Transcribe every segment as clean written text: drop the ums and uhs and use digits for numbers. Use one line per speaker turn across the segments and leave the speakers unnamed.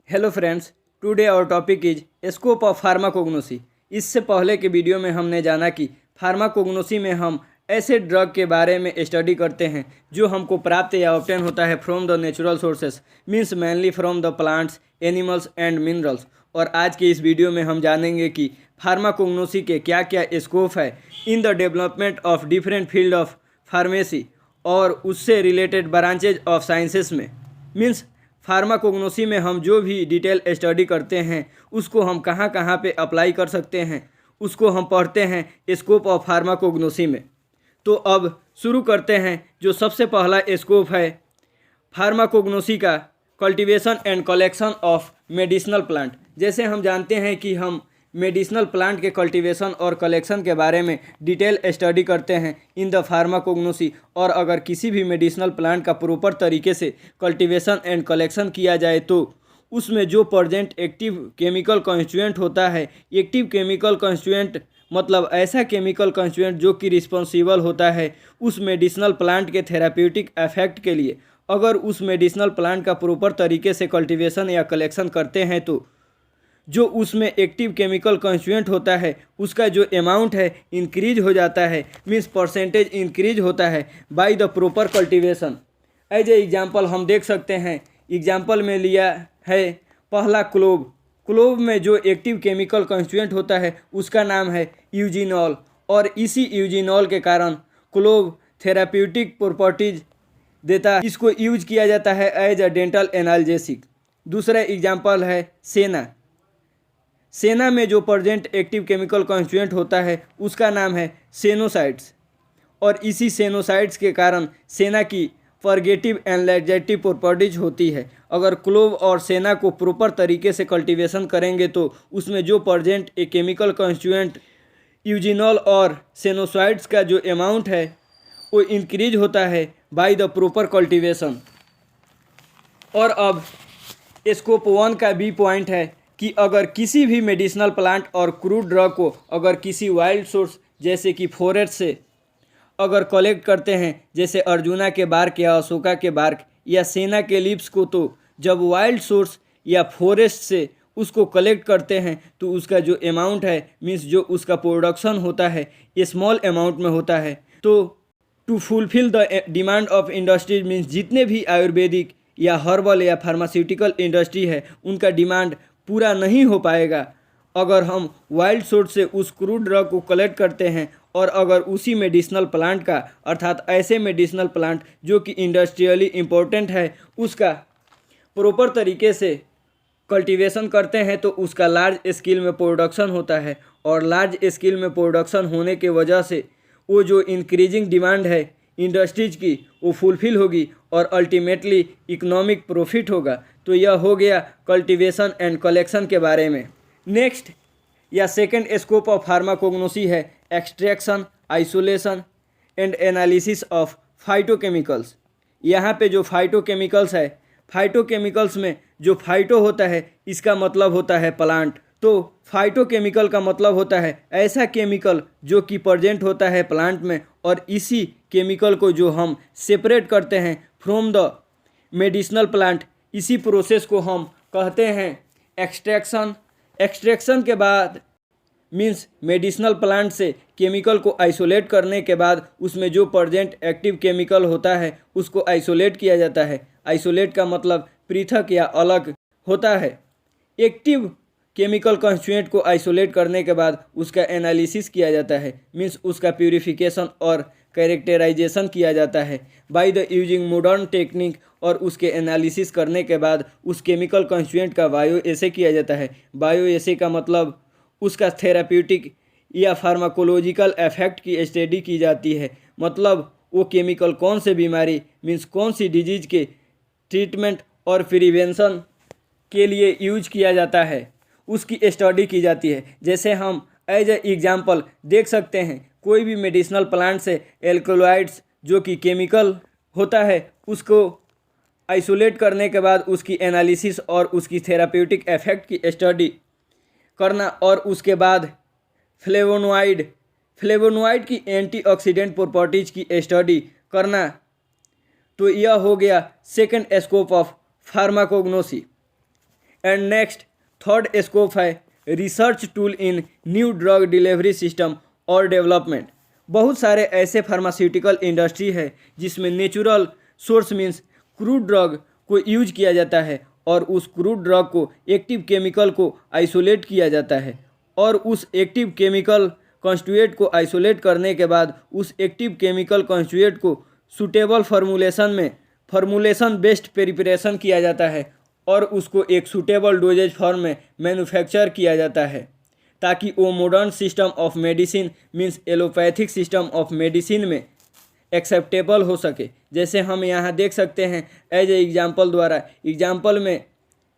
Hello friends, today our topic is scope of pharmacognosy. इससे पहले के वीडियो में हमने जाना कि फार्माकोग्नोसी में हम ऐसे ड्रग के बारे में स्टडी करते हैं जो हमको प्राप्त या ऑब्टेन होता है from the natural sources, means mainly from the plants, animals and minerals. और आज के इस वीडियो में हम जानेंगे कि फार्माकोग्नोसी के क्या क्या स्कोप है in the development of different field of pharmacy और उससे रिलेटेड ब्रांचेज ऑफ साइंसेस में। मीन्स फार्माकोग्नोसी में हम जो भी डिटेल स्टडी करते हैं उसको हम कहाँ कहाँ पे अप्लाई कर सकते हैं, उसको हम पढ़ते हैं स्कोप ऑफ फार्माकोग्नोसी में। तो अब शुरू करते हैं। जो सबसे पहला स्कोप है फार्माकोग्नोसी का, cultivation and collection of medicinal plant. जैसे हम जानते हैं कि हम मेडिसिनल प्लांट के कल्टीवेशन और कलेक्शन के बारे में डिटेल स्टडी करते हैं इन द फार्माकोग्नोसी। और अगर किसी भी मेडिसिनल प्लांट का प्रॉपर तरीके से कल्टीवेशन एंड कलेक्शन किया जाए तो उसमें जो प्रेजेंट एक्टिव केमिकल कॉन्स्टिट्यूएंट होता है, एक्टिव केमिकल कॉन्स्टिट्यूएंट मतलब ऐसा केमिकल कॉन्स्टिट्यूएंट जो कि रिस्पॉन्सिबल होता है उस मेडिसिनल प्लांट के थेराप्यूटिक इफेक्ट के लिए। अगर उस मेडिसिनल प्लांट का प्रॉपर तरीके से कल्टीवेशन या कलेक्शन करते हैं तो जो उसमें एक्टिव केमिकल कॉन्स्टिट्यूएंट होता है उसका जो अमाउंट है इंक्रीज हो जाता है, मीन्स परसेंटेज इंक्रीज होता है by the proper cultivation. As a example हम देख सकते हैं, एग्जांपल में लिया है पहला क्लोव। क्लोव में जो एक्टिव केमिकल कॉन्स्टिट्यूएंट होता है उसका नाम है यूजिनॉल, और इसी यूजिनॉल के कारण क्लोव थेराप्यूटिक प्रॉपर्टीज देता है। इसको यूज किया जाता है एज अ डेंटल एनाल्जेसिक। दूसरा एग्जांपल है सेना। सेना में जो प्रेजेंट एक्टिव केमिकल कॉन्स्टिट्यूएंट होता है उसका नाम है सेनोसाइड्स, और इसी सेनोसाइड्स के कारण सेना की फॉरगेटिव एंड लैक्जेटिव प्रॉपर्टीज होती है। अगर क्लोव और सेना को प्रॉपर तरीके से कल्टीवेशन करेंगे तो उसमें जो प्रेजेंट एक केमिकल कॉन्स्टिट्यूएंट यूजिनॉल और सेनोसाइड्स का जो अमाउंट है वो इंक्रीज होता है बाय द प्रॉपर कल्टीवेशन। और अब स्कोप 1 का बी पॉइंट है कि अगर किसी भी मेडिसिनल प्लांट और क्रूड ड्रग को अगर किसी वाइल्ड सोर्स जैसे कि फॉरेस्ट से अगर कलेक्ट करते हैं, जैसे अर्जुना के बार्क या अशोका के बार्क या सेना के लीव्स को, तो जब वाइल्ड सोर्स या फॉरेस्ट से उसको कलेक्ट करते हैं तो उसका जो अमाउंट है, मीन्स जो उसका प्रोडक्शन होता है स्मॉल अमाउंट में होता है। तो to fulfil the demand of industries, means जितने भी आयुर्वेदिक या हर्बल या फार्मास्यूटिकल इंडस्ट्री है उनका डिमांड पूरा नहीं हो पाएगा अगर हम वाइल्ड सोर्स से उस क्रूड ड्रग को कलेक्ट करते हैं। और अगर उसी मेडिसिनल प्लांट का, अर्थात ऐसे मेडिसिनल प्लांट जो कि इंडस्ट्रियली इम्पोर्टेंट है, उसका प्रॉपर तरीके से कल्टीवेशन करते हैं तो उसका लार्ज स्केल में प्रोडक्शन होता है। और लार्ज स्केल में प्रोडक्शन होने के वजह से वो जो इंक्रीजिंग डिमांड है इंडस्ट्रीज की वो फुलफिल होगी और अल्टीमेटली इकोनॉमिक प्रॉफिट होगा। तो यह हो गया कल्टीवेशन एंड कलेक्शन के बारे में। नेक्स्ट या सेकंड स्कोप ऑफ फार्माकोग्नोसी है extraction, isolation and analysis of phytochemicals. यहाँ पे जो फाइटोकेमिकल्स है, फाइटोकेमिकल्स में जो फाइटो होता है इसका मतलब होता है प्लांट। तो फाइटोकेमिकल का मतलब होता है ऐसा केमिकल जो कि प्रेजेंट होता है प्लांट में, और इसी केमिकल को जो हम सेपरेट करते हैं फ्रॉम द मेडिसिनल प्लांट, इसी प्रोसेस को हम कहते हैं एक्सट्रैक्शन। एक्सट्रैक्शन के बाद मीन्स मेडिसिनल प्लांट से केमिकल को आइसोलेट करने के बाद उसमें जो प्रेजेंट एक्टिव केमिकल होता है उसको आइसोलेट किया जाता है। आइसोलेट का मतलब पृथक या अलग होता है। एक्टिव केमिकल कॉन्स्टिट्यूएंट को आइसोलेट करने के बाद उसका एनालिसिस किया जाता है, मीन्स उसका प्यूरिफिकेशन और कैरेक्टराइजेशन किया जाता है by the using modern technique. और उसके एनालिसिस करने के बाद उस केमिकल कॉन्स्टिट्यूएंट का बायो एसे किया जाता है। बायो एसे का मतलब उसका थेराप्यूटिक या फार्माकोलॉजिकल इफेक्ट की स्टडी की जाती है, मतलब वो केमिकल कौन से बीमारी, मीन्स कौन सी डिजीज के ट्रीटमेंट और प्रिवेंशन के लिए यूज किया जाता है, उसकी स्टडी की जाती है। जैसे हम एज ए एग्जांपल देख सकते हैं, कोई भी मेडिसिनल प्लांट से एल्कोलॉइड्स जो कि केमिकल होता है उसको आइसोलेट करने के बाद उसकी एनालिसिस और उसकी थेराप्यूटिक इफेक्ट की स्टडी करना, और उसके बाद फ्लेवोनॉइड की एंटीऑक्सीडेंट प्रॉपर्टीज की स्टडी करना। तो यह हो गया second scope of pharmacognosy. And next third scope है research tool in new drug delivery system और डेवलपमेंट। बहुत सारे ऐसे फार्मास्यूटिकल इंडस्ट्री है जिसमें natural source means crude drug को यूज किया जाता है और उस क्रूड ड्रग को एक्टिव केमिकल को आइसोलेट किया जाता है और उस एक्टिव केमिकल कॉन्स्टिट्यूएंट को आइसोलेट करने के बाद उस एक्टिव केमिकल कॉन्स्टिट्यूएंट को सूटेबल फॉर्मुलेशन बेस्ड प्रिपरेशन किया जाता है और उसको एक सूटेबल डोजेज फॉर्म में मैन्युफैक्चर किया जाता है ताकि वो modern system of medicine means allopathic system of medicine में एक्सेप्टेबल हो सके। जैसे हम यहाँ देख सकते हैं एज ए एग्जाम्पल में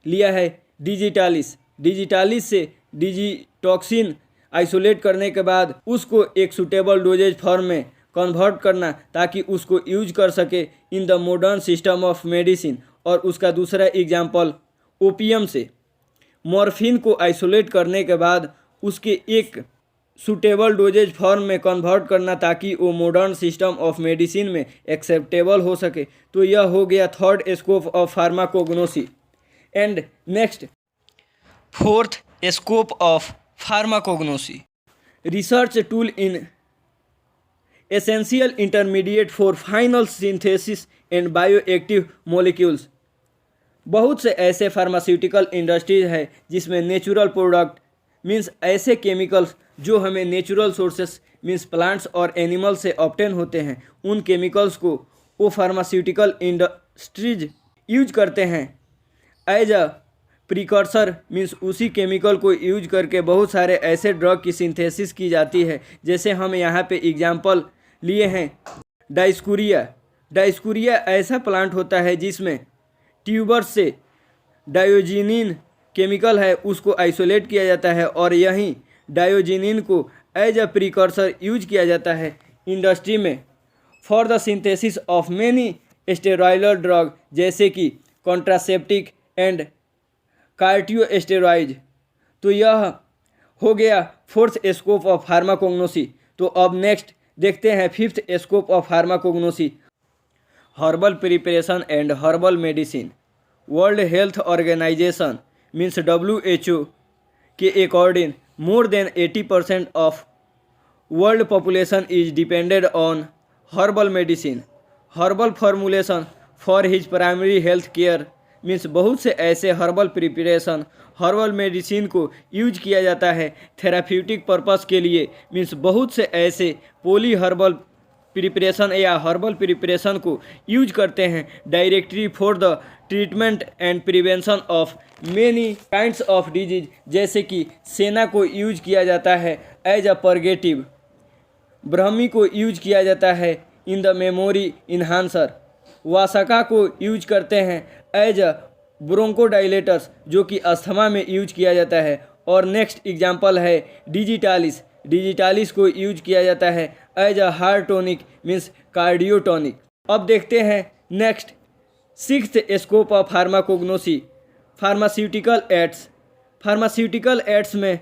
लिया है डिजिटालिस से डिजिटॉक्सिन आइसोलेट करने के बाद उसको एक सूटेबल डोजेज फॉर्म में कन्वर्ट करना ताकि उसको यूज कर सके in the modern system of medicine. और उसका दूसरा एग्जाम्पल ओपियम से मॉर्फिन को आइसोलेट करने के बाद उसके एक सूटेबल डोजेज फॉर्म में कन्वर्ट करना ताकि वो मॉडर्न सिस्टम ऑफ मेडिसिन में एक्सेप्टेबल हो सके। तो यह हो गया third scope of pharmacognosy. And next fourth scope of pharmacognosy research tool in essential intermediate for final synthesis and bioactive molecules. बहुत से ऐसे फार्मास्यूटिकल इंडस्ट्रीज है जिसमें नेचुरल प्रोडक्ट मीन्स ऐसे केमिकल्स जो हमें नेचुरल सोर्सेस मीन्स प्लांट्स और animal से ऑब्टेन होते हैं, उन केमिकल्स को वो फार्मास्यूटिकल इंडस्ट्रीज यूज करते हैं एज अ प्रिकॉर्सर मीन्स उसी केमिकल को यूज करके बहुत सारे ऐसे ड्रग की सिंथेसिस की जाती है। जैसे हम यहाँ पे एग्जांपल लिए हैं डाइस्कुरिया ऐसा प्लांट होता है जिसमें ट्यूबर्स से डायोजिनिन केमिकल है उसको आइसोलेट किया जाता है और यहीं डायोजिनिन को एज अ प्रिकॉर्सर यूज किया जाता है इंडस्ट्री में for the synthesis of many steroidal drug जैसे कि कॉन्ट्रासेप्टिक एंड कार्टियोस्टेरॉइड। तो यह हो गया फोर्थ स्कोप ऑफ फार्माकोग्नोसी। तो अब नेक्स्ट देखते हैं fifth scope of pharmacognosy herbal preparation and herbal medicine. World health organization means WHO के according more than 80% of world population is depended on herbal medicine. Herbal formulation for his primary health care means बहुत से ऐसे herbal preparation herbal medicine को use किया जाता है therapeutic purpose के लिए। मीन्स बहुत से ऐसे पोली हर्बल प्रिपरेशन या हर्बल प्रिपरेशन को यूज करते हैं directly for the treatment and prevention of many kinds of disease. जैसे कि सेना को यूज किया जाता है एज अ परगेटिव, ब्रह्मी को यूज किया जाता है इन द मेमोरी इन्हांसर, वासका को यूज करते हैं एज अ ब्रोंकोडाइलेटर्स जो कि अस्थमा में यूज किया जाता है। और नेक्स्ट एग्जांपल है डिजिटालिस को यूज किया जाता है as a heart tonic means cardiotonic. अब देखते हैं next sixth scope of pharmacognosy pharmaceutical aids. Pharmaceutical aids में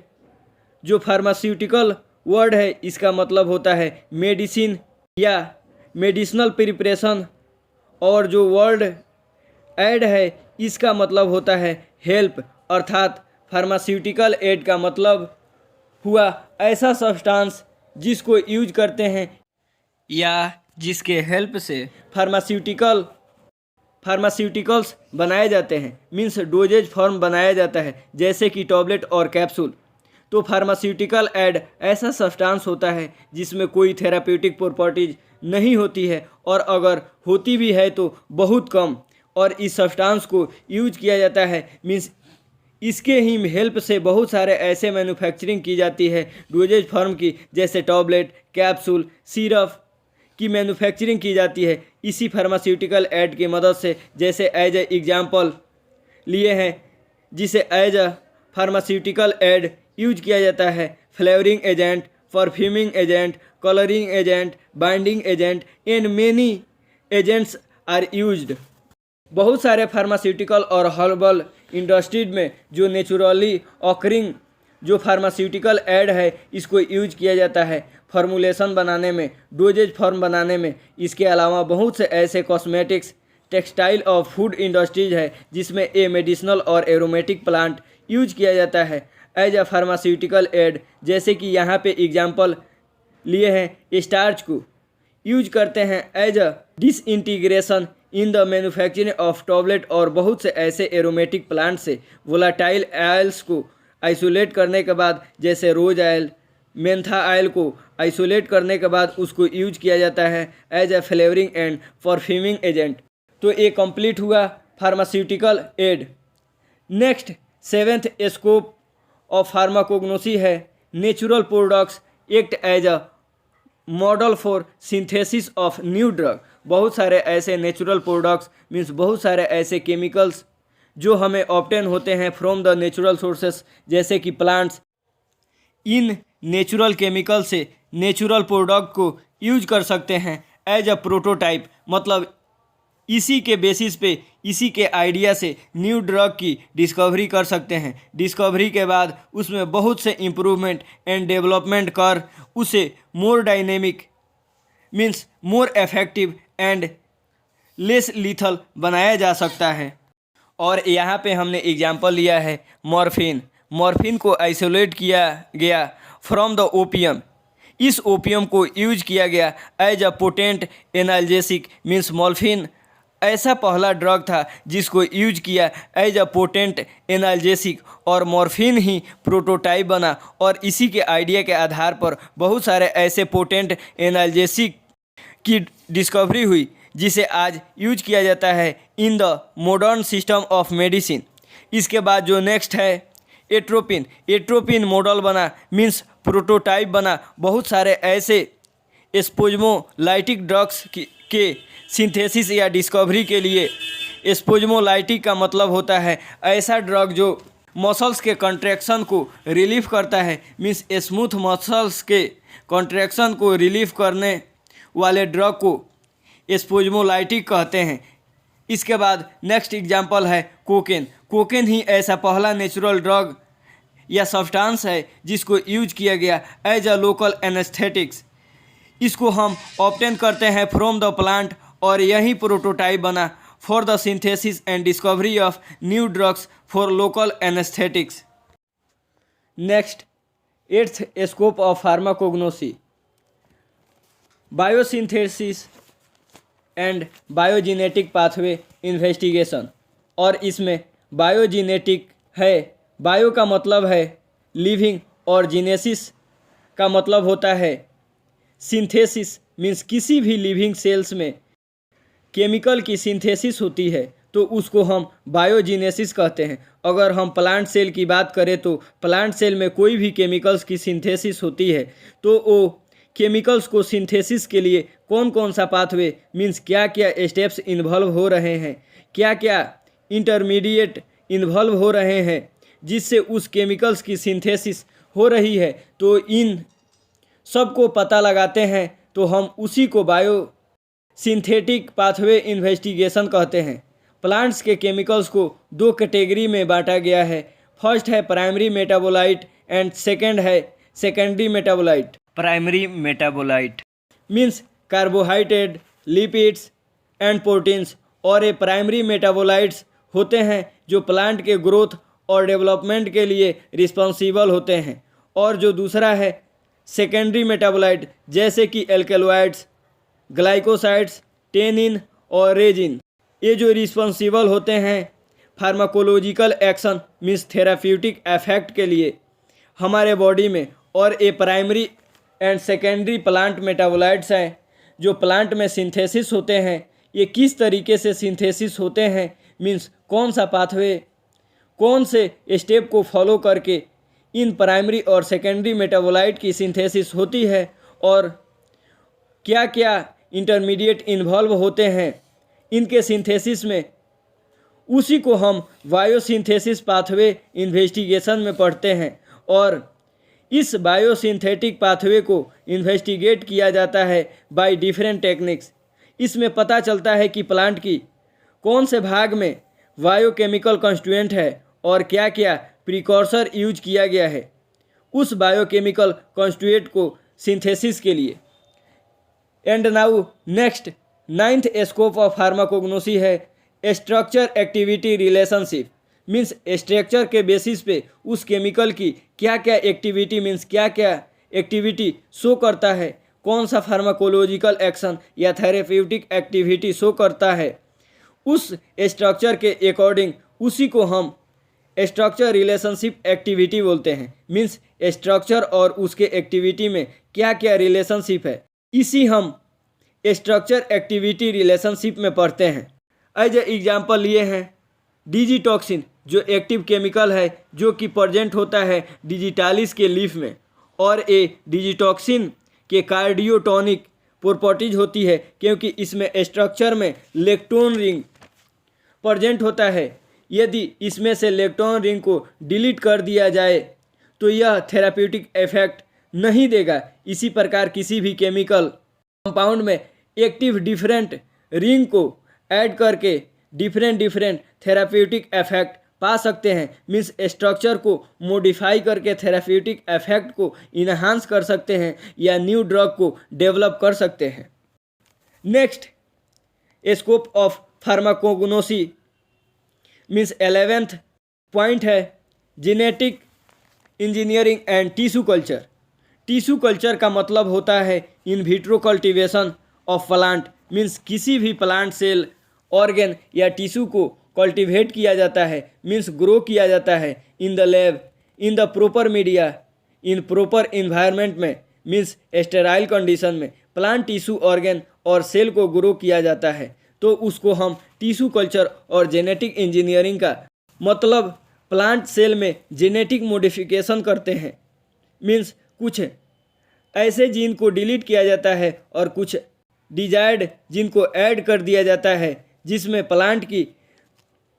जो फार्मास्यूटिकल वर्ड है इसका मतलब होता है मेडिसिन या मेडिसिनल प्रिपरेशन और जो वर्ड एड है इसका मतलब होता है हेल्प। अर्थात फार्मास्यूटिकल एड का मतलब हुआ ऐसा सब्सटेंस जिसको यूज करते हैं या जिसके हेल्प से फार्मास्यूटिकल्स बनाए जाते हैं मीन्स डोजेज फॉर्म बनाया जाता है जैसे कि टैबलेट और कैप्सूल। तो फार्मास्यूटिकल एड ऐसा सब्सटेंस होता है जिसमें कोई थेराप्यूटिक प्रॉपर्टीज नहीं होती है और अगर होती भी है तो बहुत कम, और इस सब्सटेंस को यूज किया जाता है मीन्स इसके ही हेल्प से बहुत सारे ऐसे मैन्युफैक्चरिंग की जाती है डोजेज फॉर्म की, जैसे टैबलेट, कैप्सूल, सिरप की मैन्युफैक्चरिंग की जाती है इसी फार्मास्यूटिकल एड की मदद से। जैसे एज ए एग्जांपल लिए हैं जिसे as a pharmaceutical aid use किया जाता है flavouring agent, perfuming agent, colouring agent, binding agent and many agents are used. बहुत सारे फार्मास्यूटिकल और हर्बल इंडस्ट्रीज में जो नेचुरली ऑकरिंग जो फार्मास्यूटिकल एड है इसको यूज किया जाता है फॉर्मुलेशन बनाने में, डोजेज फॉर्म बनाने में। इसके अलावा बहुत से ऐसे कॉस्मेटिक्स, टेक्सटाइल और फूड इंडस्ट्रीज है, जिसमें ए मेडिसिनल और एरोमेटिक प्लांट यूज किया जाता है एज अ फार्मास्यूटिकल एड। जैसे कि यहाँ पे एग्जांपल लिए हैं, स्टार्च को यूज करते हैं as a disintegration in the manufacturing of tablet, और बहुत से ऐसे एरोमेटिक प्लांट से वोलाटाइल ऑयल्स को आइसोलेट करने के बाद, जैसे रोज ऑयल, मेंथा ऑयल को आइसोलेट करने के बाद उसको यूज किया जाता है as a flavouring and perfuming agent. तो ये कंप्लीट हुआ pharmaceutical aid. Next 7th scope of pharmacognosy है natural products act as a model for synthesis of new drug. बहुत सारे ऐसे नेचुरल प्रोडक्ट्स मीन्स बहुत सारे ऐसे केमिकल्स जो हमें ऑब्टेन होते हैं फ्रॉम द नेचुरल सोर्सेस, जैसे कि प्लांट्स। इन नेचुरल केमिकल से नेचुरल प्रोडक्ट को यूज कर सकते हैं एज अ प्रोटोटाइप, मतलब इसी के बेसिस पे, इसी के आइडिया से न्यू ड्रग की डिस्कवरी कर सकते हैं। डिस्कवरी के बाद उसमें बहुत से इम्प्रूवमेंट एंड डेवलपमेंट कर उसे more dynamic means more effective and less lethal बनाया जा सकता है। और यहाँ पे हमने एग्जांपल लिया है मॉर्फिन। मॉर्फिन को आइसोलेट किया गया फ्रॉम द ओपियम। इस ओपियम को यूज किया गया as a potent analgesic means morphine ऐसा पहला ड्रग था जिसको यूज किया एज अ पोटेंट एनाल्जेसिक, और मॉर्फिन ही प्रोटोटाइप बना, और इसी के आइडिया के आधार पर बहुत सारे ऐसे पोटेंट एनाल्जेसिक की डिस्कवरी हुई जिसे आज यूज किया जाता है in the modern system of medicine. इसके बाद जो नेक्स्ट है एट्रोपिन। एट्रोपिन मॉडल बना मीन्स प्रोटोटाइप बना बहुत सारे ऐसे स्पोज्मोलाइटिक ड्रग्स के सिंथेसिस या डिस्कवरी के लिए। स्पोज्मोलाइटिक का मतलब होता है ऐसा ड्रग जो मसल्स के कंट्रैक्शन को रिलीफ करता है, मीन्स स्मूथ मसल्स के कंट्रैक्शन को रिलीफ करने वाले ड्रग को स्पोज्मोलाइटिक कहते हैं। इसके बाद नेक्स्ट एग्जांपल है कोकेन। कोकेन ही ऐसा पहला नेचुरल ड्रग या सब्सटेंस है जिसको यूज किया गया एज अ लोकल एनेस्थेटिक्स। इसको हम ऑब्टेन करते हैं फ्रॉम द प्लांट, और यही प्रोटोटाइप बना for the synthesis and discovery of new drugs for local anaesthetics. Next 8th scope of pharmacognosy biosynthesis and biogenetic pathway investigation. और इसमें बायोजेनेटिक है, बायो का मतलब है लिविंग और जीनेसिस का मतलब होता है सिंथेसिस, मीन्स किसी भी लिविंग सेल्स में केमिकल की सिंथेसिस होती है तो उसको हम बायोजीनेसिस कहते हैं। अगर हम प्लांट सेल की बात करें तो प्लांट सेल में कोई भी केमिकल्स की सिंथेसिस होती है तो वो केमिकल्स को सिंथेसिस के लिए कौन कौन सा पाथवे मीन्स क्या क्या स्टेप्स इन्वॉल्व हो रहे हैं, क्या क्या इंटरमीडिएट इन्वॉल्व हो रहे हैं जिससे उस केमिकल्स की सिंथेसिस हो रही है, तो इन सबको पता लगाते हैं तो हम उसी को बायो सिंथेटिक पाथवे इन्वेस्टिगेशन कहते हैं। प्लांट्स के केमिकल्स को 2 कैटेगरी में बांटा गया है। फर्स्ट है प्राइमरी मेटाबोलाइट एंड सेकंड है secondary metabolite. Primary metabolite means carbohydrate, lipids and proteins, और ये प्राइमरी मेटाबोलाइट्स होते हैं जो प्लांट के ग्रोथ और डेवलपमेंट के लिए रिस्पॉन्सिबल होते हैं। और जो दूसरा है सेकेंडरी मेटाबोलाइट, जैसे कि एल्केलॉइड्स, ग्लाइकोसाइड्स, टेनिन और रेजिन, ये जो रिस्पॉन्सिबल होते हैं pharmacological action means therapeutic effect के लिए हमारे बॉडी में। और ये primary and secondary plant metabolites हैं जो प्लांट में सिंथेसिस होते हैं। ये किस तरीके से सिंथेसिस होते हैं मीन्स कौन सा पाथवे, कौन से स्टेप को फॉलो करके इन प्राइमरी और सेकेंडरी मेटाबोलाइट की सिंथेसिस होती है, और क्या क्या इंटरमीडिएट इन्वॉल्व होते हैं इनके सिंथेसिस में, उसी को हम बायोसिंथेसिस पाथवे इन्वेस्टिगेशन में पढ़ते हैं। और इस बायोसिंथेटिक पाथवे को इन्वेस्टिगेट किया जाता है बाय डिफरेंट टेक्निक्स। इसमें पता चलता है कि प्लांट की कौन से भाग में बायोकेमिकल कॉन्स्टिट्यूएंट है और क्या क्या प्रिकॉर्सर यूज किया गया है उस बायोकेमिकल कॉन्स्टिट्यूएंट को सिंथेसिस के लिए। And now next ninth scope of pharmacognosy है structure activity relationship. Means structure के बेसिस पे उस केमिकल की क्या क्या एक्टिविटी मीन्स क्या क्या एक्टिविटी शो करता है, कौन सा फार्माकोलॉजिकल एक्शन या थेरेप्यूटिक एक्टिविटी शो करता है, उस स्ट्रक्चर के अकॉर्डिंग उसी को हम स्ट्रक्चर रिलेशनशिप एक्टिविटी बोलते हैं। मीन्स स्ट्रक्चर और उसके एक्टिविटी में क्या क्या रिलेशनशिप है, इसी हम स्ट्रक्चर एक्टिविटी रिलेशनशिप में पढ़ते हैं। एज एग्जाम्पल लिए हैं डिजिटॉक्सिन, जो एक्टिव केमिकल है जो कि प्रेजेंट होता है डिजिटालिस के लीफ में, और ये डिजिटॉक्सिन के कार्डियोटोनिक प्रॉपर्टीज होती है क्योंकि इसमें स्ट्रक्चर में लेक्टोन रिंग प्रेजेंट होता है। यदि इसमें से लेक्टोन रिंग को डिलीट कर दिया जाए तो यह थेराप्यूटिक इफेक्ट नहीं देगा। इसी प्रकार किसी भी केमिकल कंपाउंड में एक्टिव डिफरेंट रिंग को ऐड करके डिफरेंट थेराप्यूटिक इफेक्ट पा सकते हैं। मीन्स स्ट्रक्चर को मॉडिफाई करके थेराप्यूटिक इफेक्ट को इन्हांस कर सकते हैं या न्यू ड्रग को डेवलप कर सकते हैं। Next scope of pharmacognosy means 11th point है genetic engineering and tissue culture. Tissue culture का मतलब होता है in vitro cultivation of plant. Means किसी भी प्लांट सेल ऑर्गन या टिश्यू को कल्टीवेट किया जाता है, मीन्स ग्रो किया जाता है in the lab, in the proper media, in proper environment में, मीन्स स्टेराइल कंडीशन में प्लांट टिश्यू ऑर्गन और सेल को ग्रो किया जाता है। तो उसको हम टिश्यू कल्चर और जेनेटिक इंजीनियरिंग का मतलब प्लांट सेल में जेनेटिक मॉडिफिकेशन करते हैं। मीन्स कुछ ऐसे जीन को डिलीट किया जाता है और कुछ डिजायर्ड जीन को ऐड कर दिया जाता है जिसमें प्लांट की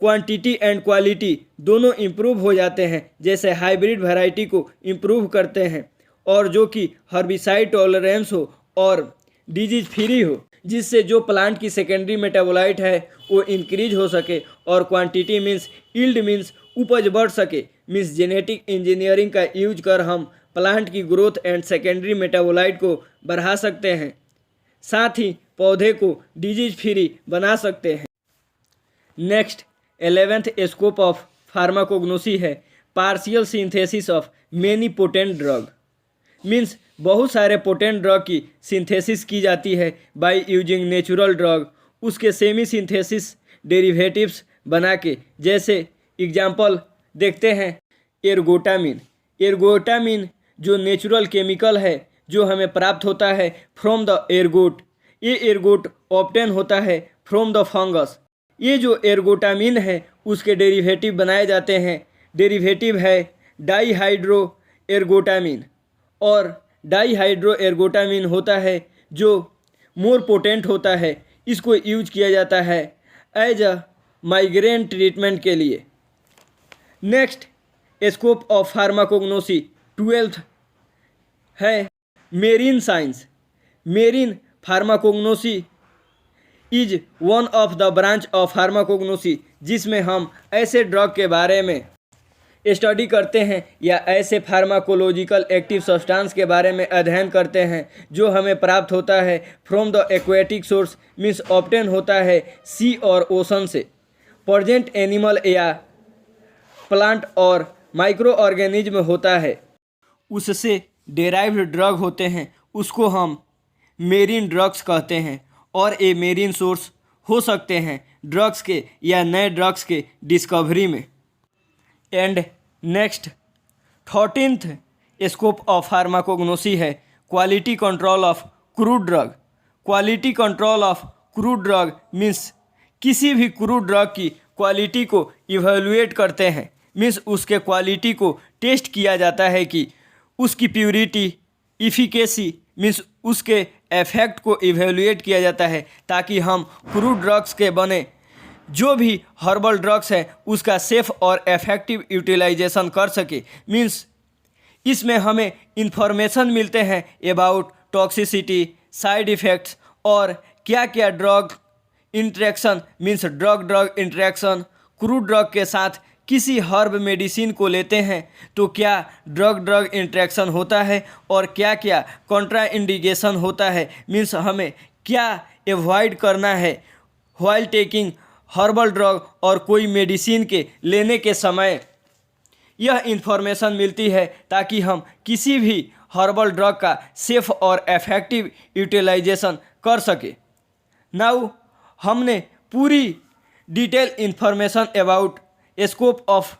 क्वांटिटी एंड क्वालिटी दोनों इम्प्रूव हो जाते हैं। जैसे हाइब्रिड वैरायटी को इम्प्रूव करते हैं और जो कि हर्बिसाइड टॉलरेंस हो और डिजीज फ्री हो, जिससे जो प्लांट की सेकेंडरी मेटाबोलाइट है वो इंक्रीज हो सके और क्वांटिटी मीन्स यील्ड मीन्स उपज बढ़ सके। मीन्स जेनेटिक इंजीनियरिंग का यूज कर हम प्लांट की ग्रोथ एंड सेकेंडरी मेटाबोलाइट को बढ़ा सकते हैं, साथ ही पौधे को डिजीज फ्री बना सकते हैं। Next 11th scope of pharmacognosy है partial synthesis of many potent drug. Means बहुत सारे पोटेंट ड्रग की सिंथेसिस की जाती है बाय यूजिंग नेचुरल ड्रग, उसके सेमी सिंथेसिस डेरिवेटिव्स बना के। जैसे एग्जाम्पल देखते हैं एर्गोटामिन। एर्गोटामिन जो नेचुरल केमिकल है जो हमें प्राप्त होता है फ्रॉम द एर्गोट। ये एर्गोट ऑब्टेन होता है फ्रॉम द फंगस। ये जो एर्गोटामिन है उसके डेरिवेटिव बनाए जाते हैं। डेरिवेटिव है डाईहाइड्रो एर्गोटामिन, और डाईहाइड्रो एर्गोटामिन होता है जो मोर पोटेंट होता है। इसको यूज किया जाता है एज अ माइग्रेन ट्रीटमेंट के लिए। Next scope of pharmacognosy 12th है marine science. Marine pharmacognosy is one of the branch of pharmacognosy जिसमें हम ऐसे ड्रग के बारे में स्टडी करते हैं या ऐसे फार्माकोलॉजिकल एक्टिव सब्सटेंस के बारे में अध्ययन करते हैं जो हमें प्राप्त होता है from the aquatic source. Means obtain होता है सी और ओशन से। प्रेजेंट एनिमल या प्लांट और माइक्रो ऑर्गेनिज्म होता है, उससे डेराइव्ड ड्रग होते हैं, उसको हम मेरीन ड्रग्स कहते हैं। और ये मेरीन सोर्स हो सकते हैं ड्रग्स के या नए ड्रग्स के डिस्कवरी में। And next 13th scope of pharmacognosy है quality control of crude drug. Quality control of crude drug means किसी भी क्रूड ड्रग की क्वालिटी को इवेलुएट करते हैं। मीन्स उसके क्वालिटी को टेस्ट किया जाता है कि उसकी प्यूरिटी, इफिकेसी मीन्स उसके इफेक्ट को इवेलुएट किया जाता है ताकि हम क्रूड ड्रग्स के बने जो भी हर्बल ड्रग्स है उसका सेफ और इफेक्टिव यूटिलाइजेशन कर सके। मीन्स इसमें हमें इंफॉर्मेशन मिलते हैं अबाउट टॉक्सिसिटी, साइड इफ़ेक्ट्स और क्या क्या drug interaction means drug interaction. Crude drug के साथ किसी हर्ब मेडिसिन को लेते हैं तो क्या ड्रग इंट्रैक्शन होता है और क्या क्या कॉन्ट्रा इंडिकेशन होता है। मीन्स हमें क्या अवॉइड करना है व्हाइल टेकिंग हर्बल ड्रग और कोई मेडिसिन के लेने के समय। यह इन्फॉर्मेशन मिलती है ताकि हम किसी भी हर्बल ड्रग का सेफ और इफेक्टिव यूटिलाइजेशन कर सके। नाउ हमने पूरी detail information about scope of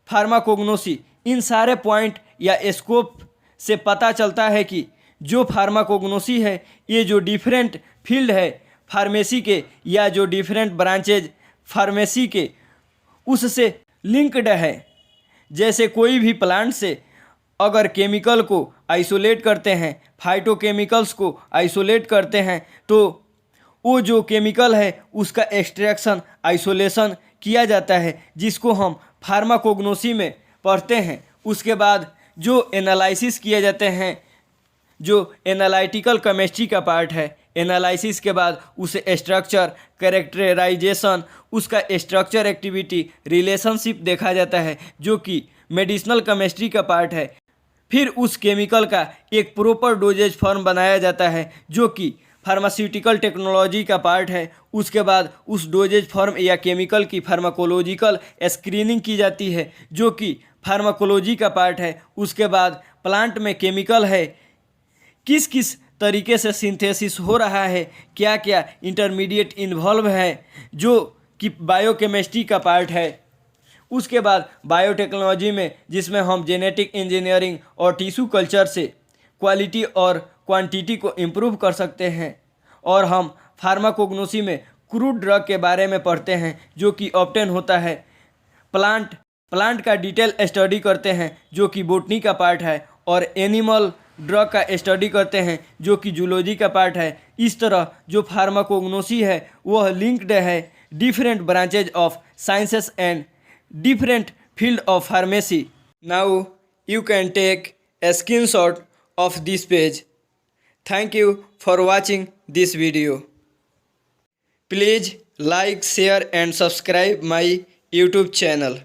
pharmacognosy. इन सारे पॉइंट या स्कोप से पता चलता है कि जो फार्माकोग्नोसी है ये जो डिफरेंट फील्ड है फार्मेसी के या जो डिफरेंट ब्रांचेज फार्मेसी के उससे लिंक्ड है। जैसे कोई भी प्लांट से अगर केमिकल को आइसोलेट करते हैं, फाइटोकेमिकल्स को आइसोलेट करते हैं, तो वो जो केमिकल है उसका एक्सट्रैक्शन आइसोलेशन किया जाता है, जिसको हम फार्माकोग्नोसी में पढ़ते हैं। उसके बाद जो एनालिसिस किए जाते हैं, जो एनालिटिकल केमिस्ट्री का पार्ट है, एनालिसिस के बाद उसे स्ट्रक्चर कैरेक्टराइजेशन उसका स्ट्रक्चर एक्टिविटी रिलेशनशिप देखा जाता है, जो कि मेडिसिनल केमिस्ट्री का पार्ट है। फिर उस केमिकल का एक प्रॉपर डोजेज फॉर्म बनाया जाता है, जो कि फार्मास्यूटिकल टेक्नोलॉजी का पार्ट है। उसके बाद उस डोजेज फॉर्म या केमिकल की फार्माकोलॉजिकल स्क्रीनिंग की जाती है, जो कि फार्माकोलॉजी का पार्ट है। उसके बाद प्लांट में केमिकल है किस किस तरीके से सिंथेसिस हो रहा है, क्या क्या इंटरमीडिएट इन्वॉल्व है, जो कि बायोकेमिस्ट्री का पार्ट है। उसके बाद बायोटेक्नोलॉजी में जिसमें हम जेनेटिक इंजीनियरिंग और टिश्यू कल्चर से क्वालिटी और क्वांटिटी को इम्प्रूव कर सकते हैं। और हम फार्माकोग्नोसी में क्रूड ड्रग के बारे में पढ़ते हैं, जो कि ऑब्टेन होता है प्लांट का डिटेल स्टडी करते हैं, जो कि बोटनी का पार्ट है, और एनिमल ड्रग का स्टडी करते हैं, जो कि जूलॉजी का पार्ट है। इस तरह जो फार्माकोग्नोसी है वह लिंक्ड है different branches of sciences and different field of pharmacy. Now you can take a screenshot of this page. Thank you for watching this video. Please like, share and subscribe my YouTube channel.